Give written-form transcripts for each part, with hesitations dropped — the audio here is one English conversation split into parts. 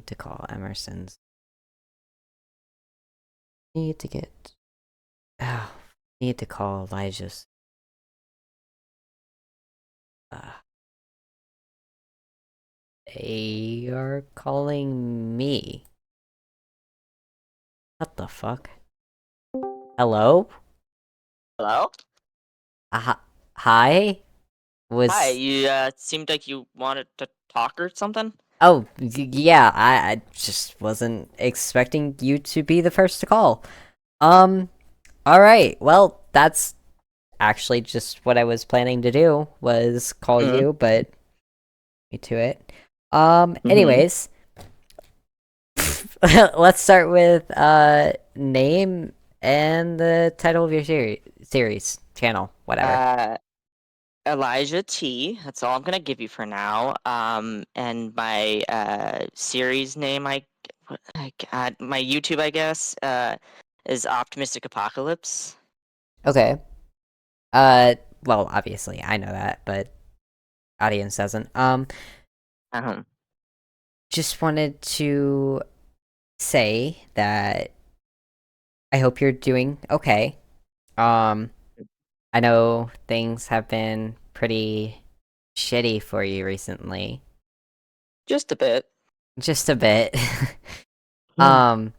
need to call Emerson's. Need to get. Oh, need to call Elijah's. They are calling me. What the fuck? Hello? Hello? Hi? Hi, Was. you seemed like you wanted to talk or something? Oh, yeah, I just wasn't expecting you to be the first to call. Um, alright, well, that's actually just what I was planning to do, was call Mm. you, but me to it. Mm-hmm. Anyways, let's start with, name and the title of your series, channel, whatever. Uh, Elijah T. That's all I'm gonna give you for now. And my series name, God, my YouTube, I guess, is Optimistic Apocalypse. Okay. Uh, well, obviously, I know that, but audience doesn't. Uh-huh. Just wanted to say that I hope you're doing okay. Um, I know things have been pretty shitty for you recently. Just a bit. Just a bit. Mm. um,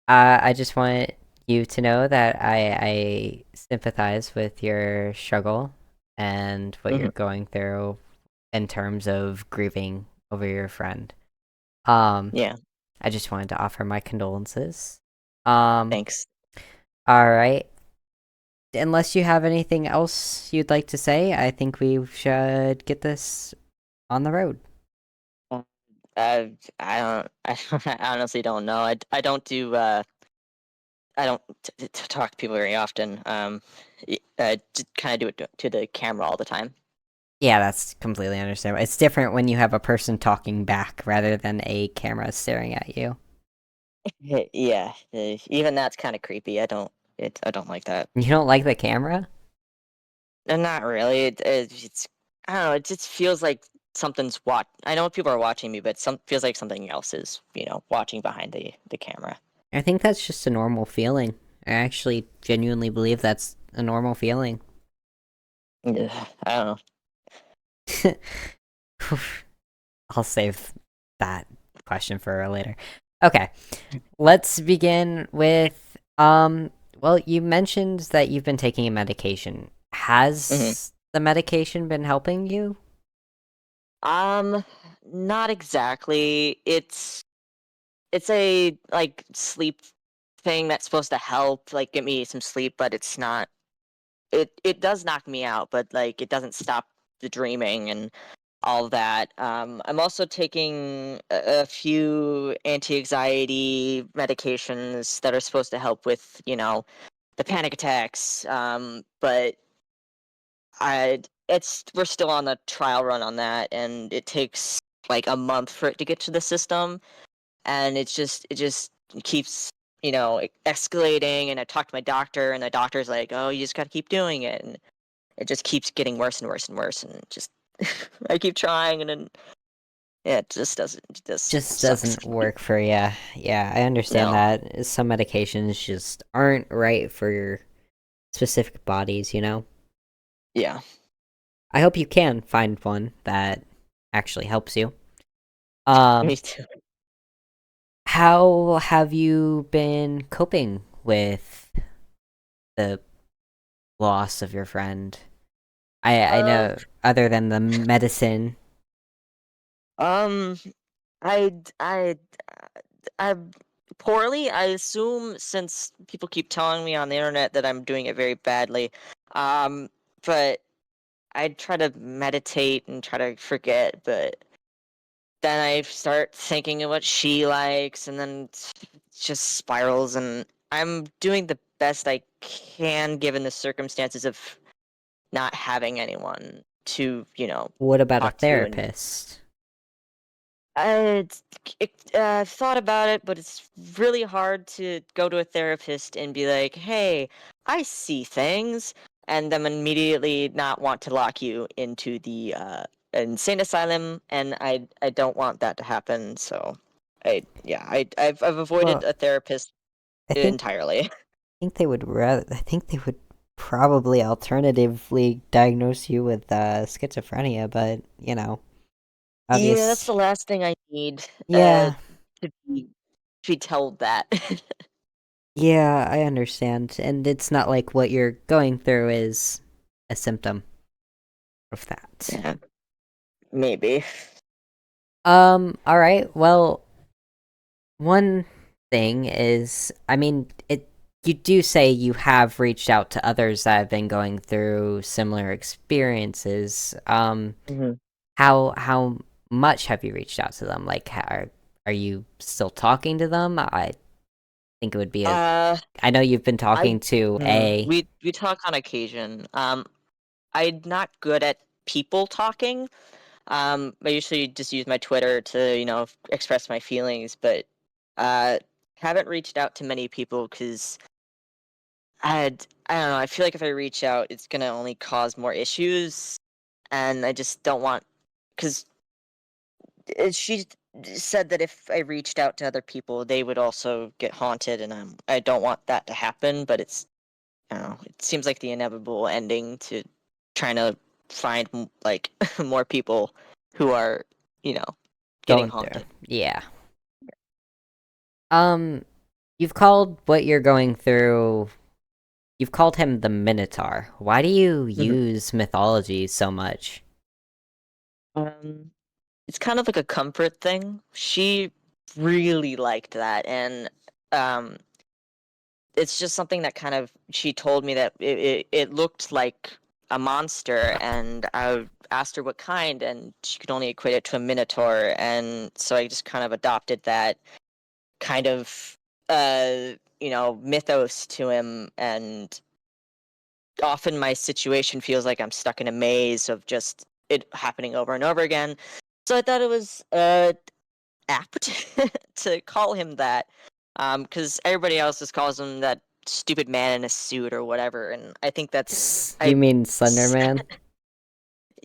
I just want you to know that I sympathize with your struggle and what you're Mm-hmm. going through in terms of grieving over your friend. Um, Yeah, I just wanted to offer my condolences. Um, thanks. all right. Unless you have anything else you'd like to say, I think we should get this on the road. Uh, I don't, I honestly don't know. I don't do, I don't talk to people very often. I just kind of do it to the camera all the time. Yeah, that's completely understandable. It's different when you have a person talking back rather than a camera staring at you. Yeah, even that's kind of creepy. I don't like that. You don't like the camera? Not really. It's I don't know. It just feels like something's watch. I know people are watching me, but some feels like something else is watching behind the camera. I think that's just a normal feeling. I actually genuinely believe that's a normal feeling. Ugh, I don't know. I'll save that question for later. Okay, let's begin with well, you mentioned that you've been taking a medication. hmm Has the medication been helping you? Um, Not exactly. It's a like sleep thing that's supposed to help, like get me some sleep, but it's not. It does knock me out, but like it doesn't stop the dreaming and all of that. I'm also taking a few anti-anxiety medications that are supposed to help with, the panic attacks. But we're still on the trial run on that, and it takes like a month for it to get to the system, and it just keeps escalating. And I talked to my doctor, and the doctor's like, "Oh, you just got to keep doing it," and it just keeps getting worse and worse and worse, and just I keep trying, and then yeah, it just doesn't. It just Just sucks. doesn't work for you. Yeah, I understand No. that. Some medications just aren't right for your specific bodies, you know? Yeah. I hope you can find one that actually helps you. Um, Me too. how have you been coping with the loss of your friend? I Uh, know other than the medicine. um, I, I, I, poorly. I assume since people keep telling me on the internet that I'm doing it very badly. Um, but I try to meditate and try to forget, but then I start thinking of what she likes, and then it just spirals. And I'm doing the best I can given the circumstances of not having anyone to, What about a talk to. And therapist? I thought about it, but it's really hard to go to a therapist and be like, "Hey, I see things," and then immediately not want to lock you into the insane asylum, and I don't want that to happen. So I've avoided Well, a therapist I entirely. think they would rather. I think they would probably alternatively diagnose you with schizophrenia, but Yeah, that's obvious. the last thing I need. Yeah, To be told that. yeah, I understand, and it's not like what you're going through is a symptom of that. Yeah, maybe. All right. Well, one thing is, I mean, it. You do say you have reached out to others that have been going through similar experiences. Mhm. How much have you reached out to them? Like, are you still talking to them? I think it would be a. Uh, I know you've been I talking to A. we talk on occasion. I'm not good at people talking. I usually just use my Twitter to, express my feelings, but uh, haven't reached out to many people because I don't know. I feel like if I reach out, it's gonna only cause more issues, and I just don't want because she said that if I reached out to other people, they would also get haunted, and I don't want that to happen. But I don't know. It seems like the inevitable ending to trying to find like more people who are, you know, getting Going through. haunted. Yeah. Um, you've called what you're going through. You've called him the Minotaur. Why do you Mhm. use mythology so much? Um, it's kind of like a comfort thing. She really liked that, and um, it's just something that kind of she told me that it looked like a monster, and I asked her what kind, and she could only equate it to a minotaur, and so I just kind of adopted that kind of mythos to him, and often my situation feels like I'm stuck in a maze of just it happening over and over again. So I thought it was apt to call him that, because everybody else just calls him that stupid man in a suit or whatever, and I think that's You I. mean Slender Man?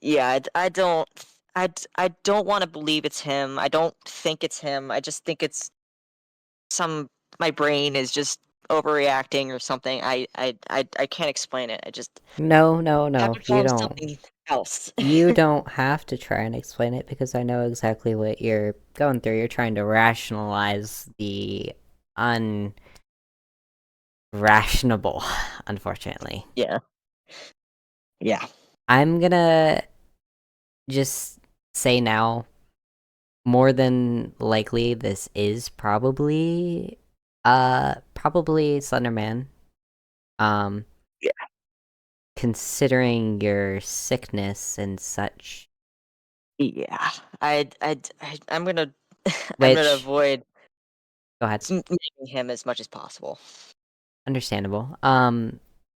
Yeah, I don't want to believe it's him. I don't think it's him. I just think it's some my brain is just overreacting or something. I can't explain it. I just No, no, have no. to call You him don't. something else. You don't have to try and explain it because I know exactly what you're going through. You're trying to rationalize the unrationable, unfortunately. Yeah. Yeah. I'm gonna just say now, more than likely, this is probably Slenderman. Um, Yeah. considering your sickness and such, Yeah. I'm gonna I'm gonna which, avoid go ahead. meeting him as much as possible. Understandable.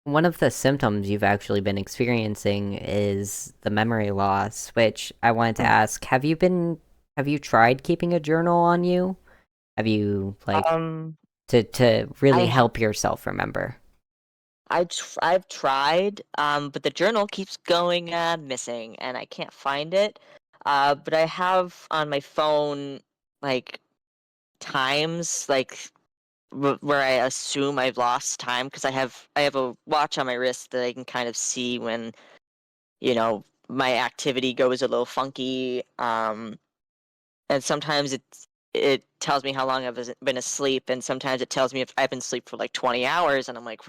One of the symptoms you've actually been experiencing is the memory loss, which I wanted to Mm. ask, have you tried keeping a journal on you? Have you, like, Um, to really I help yourself remember? I've tried, but the journal keeps going missing, and I can't find it. But I have on my phone like times like where I assume I've lost time because I have a watch on my wrist that I can kind of see when my activity goes a little funky. And sometimes it tells me how long been asleep, and sometimes it tells me if I've been asleep for like 20 hours, and I'm like,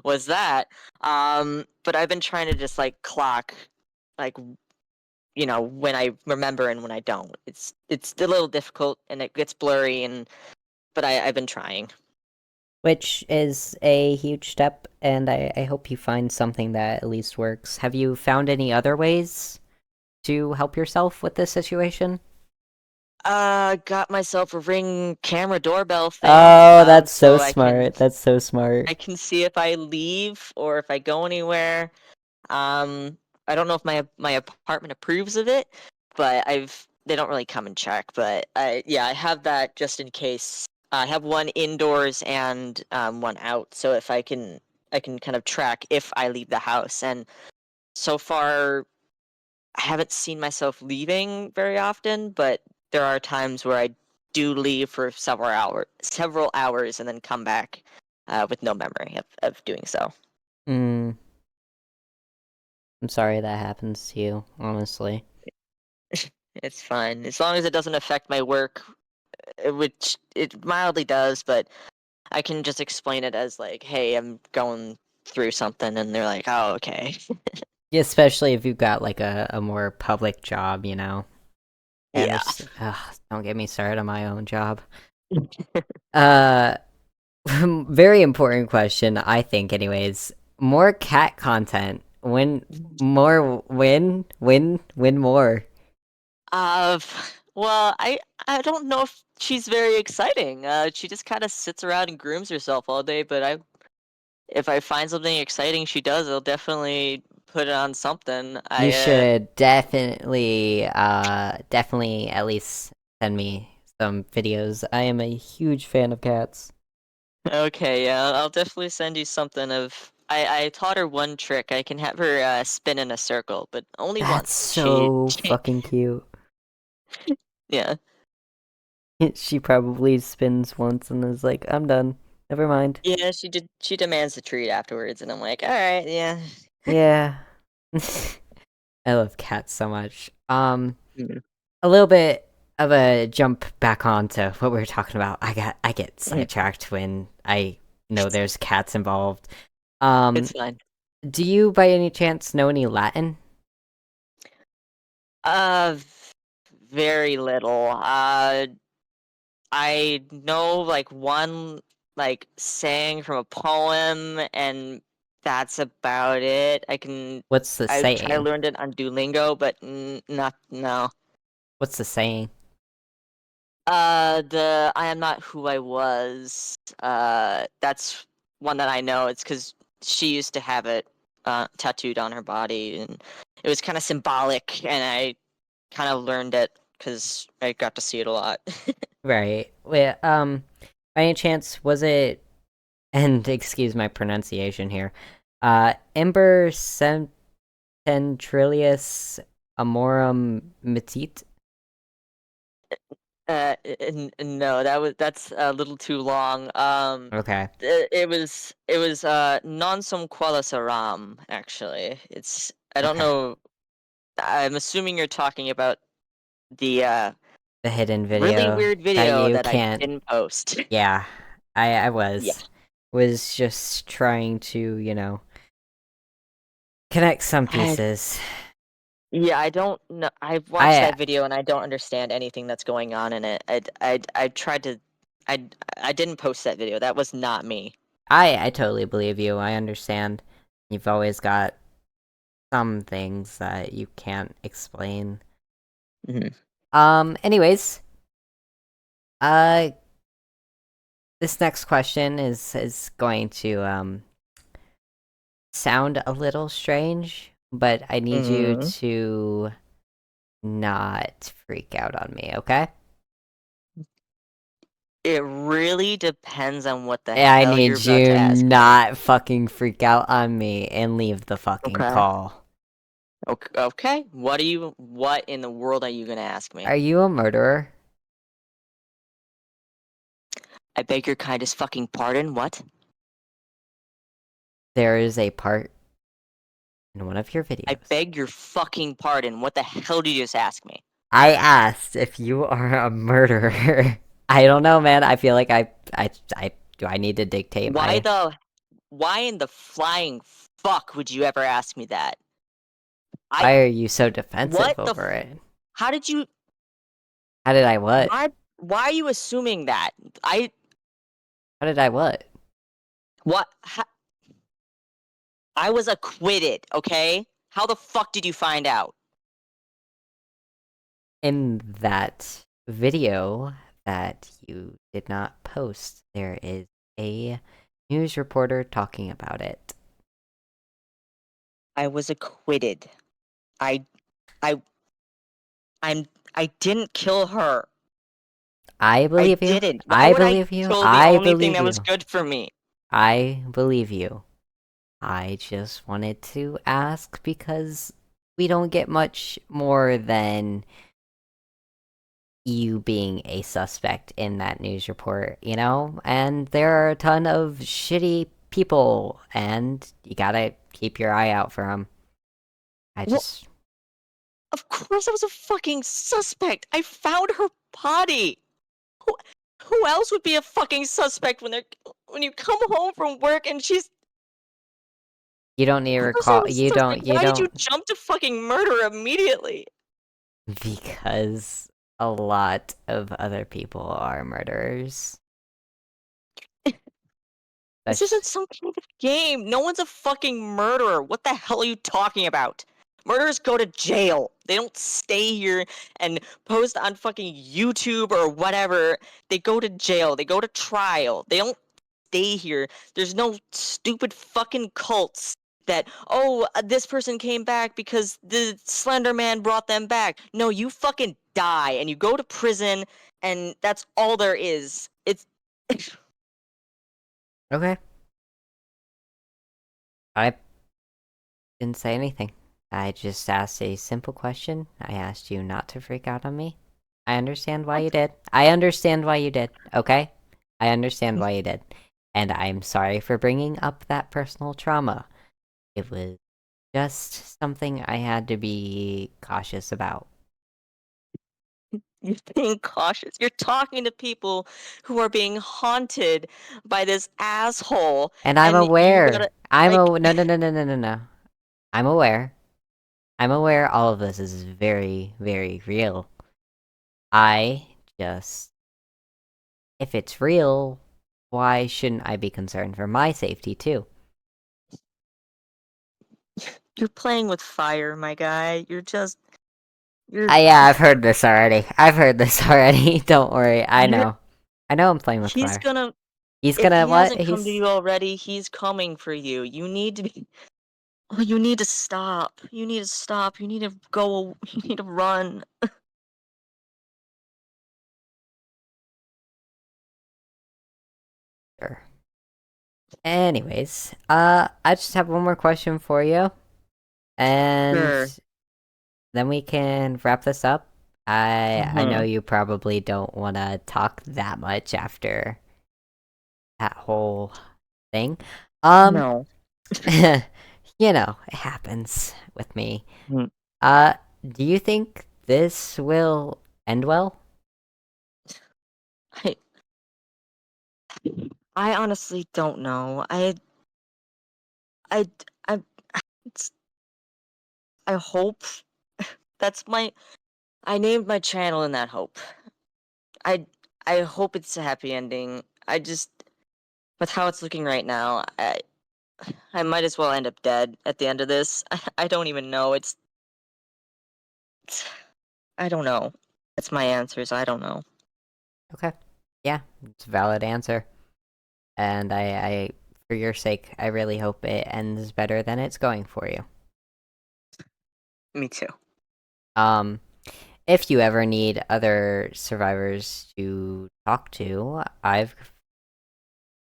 what's that? But I've been trying to just like clock, like when I remember and when I don't. It's a little difficult, and it gets blurry, but I've been trying. Which is a huge step, and I hope you find something that at least works. Have you found any other ways to help yourself with this situation? Got myself a Ring camera doorbell thing, Oh, that's so so I can smart. That's so smart. I can see if I leave or if I go anywhere. Um, I don't know if my apartment approves of it, but they don't really come and check. But I have that just in case. I have one indoors and one out, so if I can kind of track if I leave the house. And so far, I haven't seen myself leaving very often, but there are times where I do leave for several hours, and then come back with no memory of doing so. Mm, I'm sorry that happens to you, honestly. It's fine as long as it doesn't affect my work, which it mildly does. But I can just explain it as like, "Hey, I'm going through something," and they're like, "Oh, okay." Yeah, especially if you've got like a more public job, you know. And Yeah. there's don't get me started on my own job. Uh very important question, I think anyways. More cat content. When more. Uh, well, I don't know if she's very exciting. She just kind of sits around and grooms herself all day. But if I find something exciting she does, I'll definitely put it on something. You should definitely at least send me some videos. I am a huge fan of cats. Okay, yeah, I'll definitely send you something of. I taught her one trick. I can have her spin in a circle, but only That's once. so fucking cute. Yeah. She probably spins once and is like, I'm done. Never mind. Yeah, she did. She demands the treat afterwards, and I'm like, all right, yeah. Yeah. I love cats so much. Mhm. A little bit of a jump back onto what we were talking about. I get Mhm. sidetracked when I know there's cats involved. It's Um, fine. do you by any chance know any Latin? Uh, very little. I know like one like saying from a poem, and that's about it. What's the I saying? learned it on Duolingo, but not no. What's the saying? The I am not who I was. That's one that I know. It's because she used to have it tattooed on her body, and it was kind of symbolic, and I kind of learned it because I got to see it a lot. Right. Wait, by any chance was it and excuse my pronunciation here. Ember Cententrilius Amorum Metit? No, that's a little too long. Okay. It was non sum qualis aram, actually. I don't Okay. know. I'm assuming you're talking about the The hidden really video weird that video you that I can't. didn't post. Yeah, I Yeah. was just trying to, connect some I, pieces. yeah, I don't know. I've watched I that video and I don't understand anything that's going on in it. I tried to. I I didn't post that video. That was not me. I totally believe you. I understand. You've always got some things that you can't explain. Hmm. Anyways, uh this next question is going to sound a little strange, but I need you Hmm. to not freak out on me, okay? It really depends on what the I hell you're need about to you ask me. not fucking freak out on me and leave the fucking Okay. call. Okay. What in the world are you gonna ask me? Are you a murderer? I beg your kindest fucking pardon. What? There is a part in one of your I videos. beg your fucking pardon. What the hell did you just ask me? I asked if you are a murderer. I don't know, man. I feel like I do I need to dictate Why my. the why in the flying fuck would you ever ask me that? I Why are you so defensive what the over it? how did you How did I what? why are you assuming that? I How did I what? what I was acquitted, okay? How the fuck did you find out? In that video that you did not post, there is a news reporter talking about it. I was acquitted. I I I'm I didn't kill her. I I believe you. didn't. Why I would I believe you. kill the I only thing believe that was you. good for me? I believe you. I just wanted to ask because we don't get much more than you being a suspect in that news report, you know? And there are a ton of shitty people, and you gotta keep your eye out for them. I Well, just. of course I was a fucking suspect. I found her body. Who, who else would be a fucking suspect when you come home from work and she's. You don't need to Of course I recall. was a You suspect. don't. You Why did you don't. jump to fucking murder immediately? Because a lot of other people are murderers. This That's isn't some kind of game. No one's a fucking murderer. What the hell are you talking about? Murderers go to jail. They don't stay here and post on fucking YouTube or whatever. They go to jail. They go to trial. They don't stay here. There's no stupid fucking cults that, oh, this person came back because the Slender Man brought them back. No, you fucking die and you go to prison, and that's all there is. It's. okay. I didn't say anything. I just asked a simple question. I asked you not to freak out on me. I understand why you did. I understand why you did, okay? I understand why you did. And I'm sorry for bringing up that personal trauma. It was just something I had to be cautious about. You're being cautious. You're talking to people who are being haunted by this asshole, And I'm and you aware. gotta like. No, no, no, no, no, no, no. I'm aware. I'm aware all of this is very, very real. I just. If it's real, why shouldn't I be concerned for my safety too? You're playing with fire, my guy. You're Yeah, I've heard this already. I've heard this already. Don't worry. I you're know. I know I'm playing with he's fire. gonna He's if gonna he what? hasn't come to you already, he's coming for you. You need to be. Oh, you need to stop. You need to stop. You need to go. You need to run. Sure. Anyways, I just have one more question for you, and Sure. then we can wrap this up. I know Mhm. you probably don't want to talk that much after that whole thing. Um, No. you know, it happens with me. Mm. Uh, do you think this will end well? I I honestly don't know. I I it's, I hope that's my I named my channel in that hope. I I hope it's a happy ending. I just with how it's looking right now, I might as well end up dead at the end of this. I don't even know. I don't know. That's my answers. I don't know. Okay. Yeah, it's a valid answer. And for your sake, I really hope it ends better than it's going for you. Me too. Um, if you ever need other survivors to talk to, I've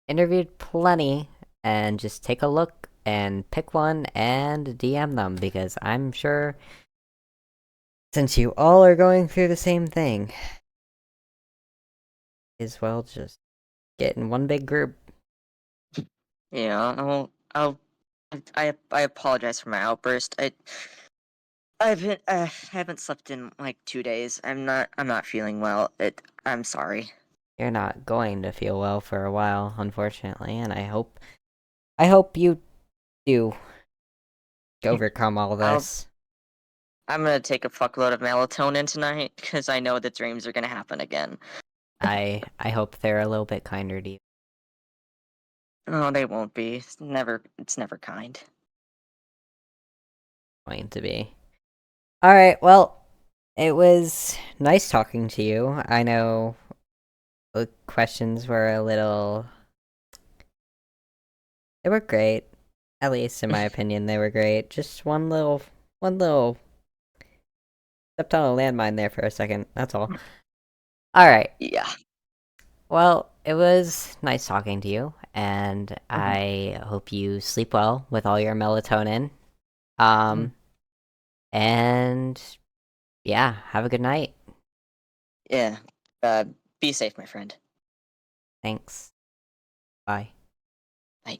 interviewed plenty, and just take a look and pick one and DM them because I'm sure since you all are going through the same thing, as well just get in one big group. Yeah, I apologize for my outburst. I haven't slept in like 2 days. I'm not feeling well. I'm sorry. You're not going to feel well for a while, unfortunately, and I hope you do overcome all I'll this. I'm gonna take a fuckload of melatonin tonight because I know the dreams are gonna happen again. I hope they're a little bit kinder to you. Oh, they won't be. It's never kind. Going to be. Alright, well, it was nice talking to you. I know the questions were a little. They were great. At least in my opinion, they were great. Just one little stepped on a landmine there for a second. That's all. Alright. Yeah. Well, it was nice talking to you, and Mhm. I hope you sleep well with all your melatonin. Mhm. And yeah, have a good night. Yeah. Be safe, my friend. Thanks. Bye. Bye.